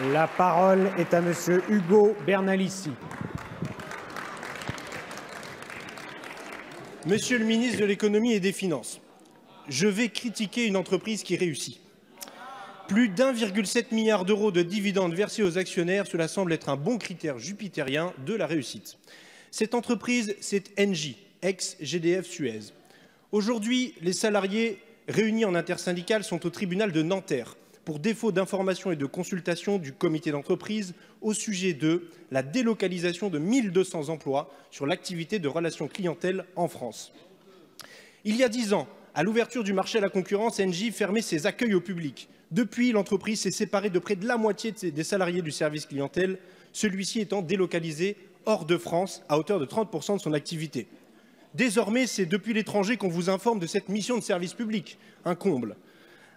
La parole est à Monsieur Ugo Bernalicis. Monsieur le ministre de l'Économie et des Finances, je vais critiquer une entreprise qui réussit. Plus d'1,7 milliard d'euros de dividendes versés aux actionnaires, cela semble être un bon critère jupitérien de la réussite. Cette entreprise, c'est Engie, ex-GDF Suez. Aujourd'hui, les salariés réunis en intersyndicale sont au tribunal de Nanterre pour défaut d'information et de consultation du comité d'entreprise au sujet de la délocalisation de 1200 emplois sur l'activité de relations clientèle en France. Il y a 10 ans, à l'ouverture du marché à la concurrence, Engie fermait ses accueils au public. Depuis, l'entreprise s'est séparée de près de la moitié des salariés du service clientèle, celui-ci étant délocalisé hors de France à hauteur de 30% de son activité. Désormais, c'est depuis l'étranger qu'on vous informe de cette mission de service public, un comble.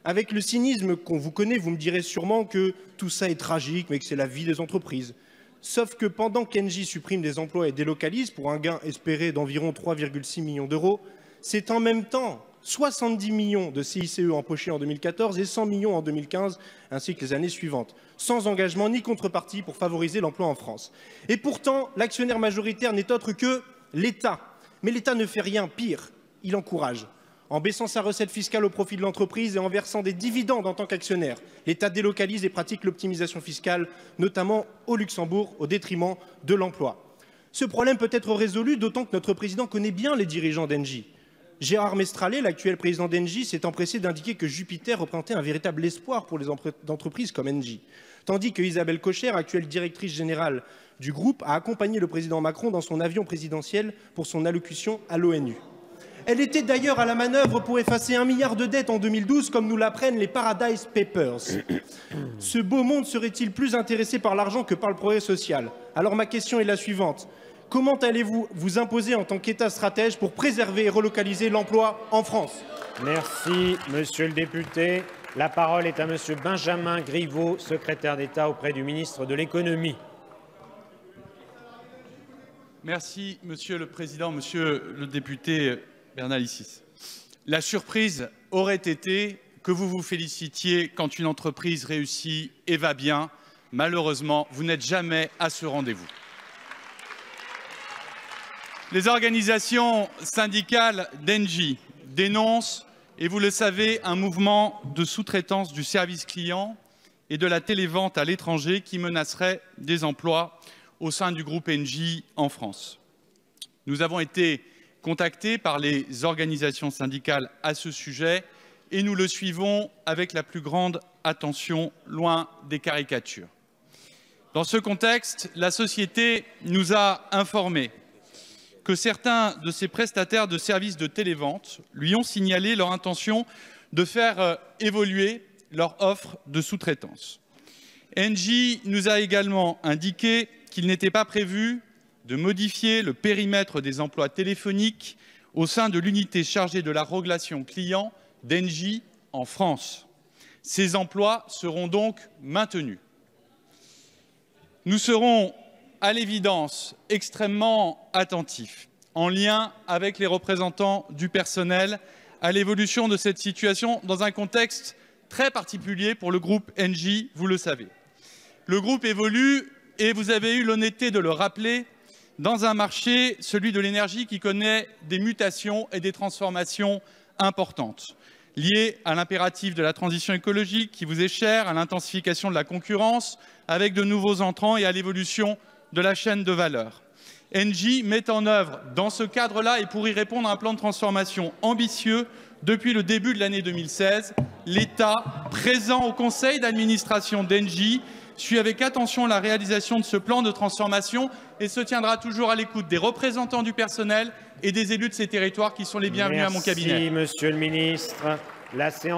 Avec le cynisme qu'on vous connaît, vous me direz sûrement que tout ça est tragique, mais que c'est la vie des entreprises. Sauf que pendant qu'Engie supprime des emplois et délocalise pour un gain espéré d'environ 3,6 millions d'euros, c'est en même temps 70 millions de CICE empochés en 2014 et 100 millions en 2015, ainsi que les années suivantes, sans engagement ni contrepartie pour favoriser l'emploi en France. Et pourtant, l'actionnaire majoritaire n'est autre que l'État. Mais l'État ne fait rien, pire, il encourage. En baissant sa recette fiscale au profit de l'entreprise et en versant des dividendes en tant qu'actionnaire, l'État délocalise et pratique l'optimisation fiscale, notamment au Luxembourg, au détriment de l'emploi. Ce problème peut être résolu, d'autant que notre président connaît bien les dirigeants d'Engie. Gérard Mestralet, l'actuel président d'Engie, s'est empressé d'indiquer que Jupiter représentait un véritable espoir pour les entreprises comme Engie, tandis que Isabelle Kocher, actuelle directrice générale du groupe, a accompagné le président Macron dans son avion présidentiel pour son allocution à l'ONU. Elle était d'ailleurs à la manœuvre pour effacer 1 milliard de dettes en 2012, comme nous l'apprennent les Paradise Papers. Ce beau monde serait-il plus intéressé par l'argent que par le progrès social? Alors ma question est la suivante. Comment allez-vous vous imposer en tant qu'État stratège pour préserver et relocaliser l'emploi en France? Merci, Monsieur le député. La parole est à Monsieur Benjamin Griveaux, secrétaire d'État auprès du ministre de l'Économie. Merci, Monsieur le Président, Monsieur le député Bernalicis. La surprise aurait été que vous vous félicitiez quand une entreprise réussit et va bien. Malheureusement, vous n'êtes jamais à ce rendez-vous. Les organisations syndicales d'Engie dénoncent, et vous le savez, un mouvement de sous-traitance du service client et de la télévente à l'étranger qui menacerait des emplois au sein du groupe Engie en France. Nous avons été contactés par les organisations syndicales à ce sujet et nous le suivons avec la plus grande attention, loin des caricatures. Dans ce contexte, la société nous a informé que certains de ses prestataires de services de télévente lui ont signalé leur intention de faire évoluer leur offre de sous-traitance. Engie nous a également indiqué qu'il n'était pas prévu de modifier le périmètre des emplois téléphoniques au sein de l'unité chargée de la relation client d'Engie en France. Ces emplois seront donc maintenus. Nous serons à l'évidence extrêmement attentifs, en lien avec les représentants du personnel, à l'évolution de cette situation dans un contexte très particulier pour le groupe Engie, vous le savez. Le groupe évolue, et vous avez eu l'honnêteté de le rappeler, dans un marché, celui de l'énergie, qui connaît des mutations et des transformations importantes, liées à l'impératif de la transition écologique qui vous est cher, à l'intensification de la concurrence avec de nouveaux entrants et à l'évolution de la chaîne de valeur. Engie met en œuvre, dans ce cadre-là, et pour y répondre, un plan de transformation ambitieux depuis le début de l'année 2016. L'État, présent au conseil d'administration d'Engie, suit avec attention la réalisation de ce plan de transformation et se tiendra toujours à l'écoute des représentants du personnel et des élus de ces territoires qui sont les bienvenus à mon cabinet. Merci, Monsieur le ministre. La séance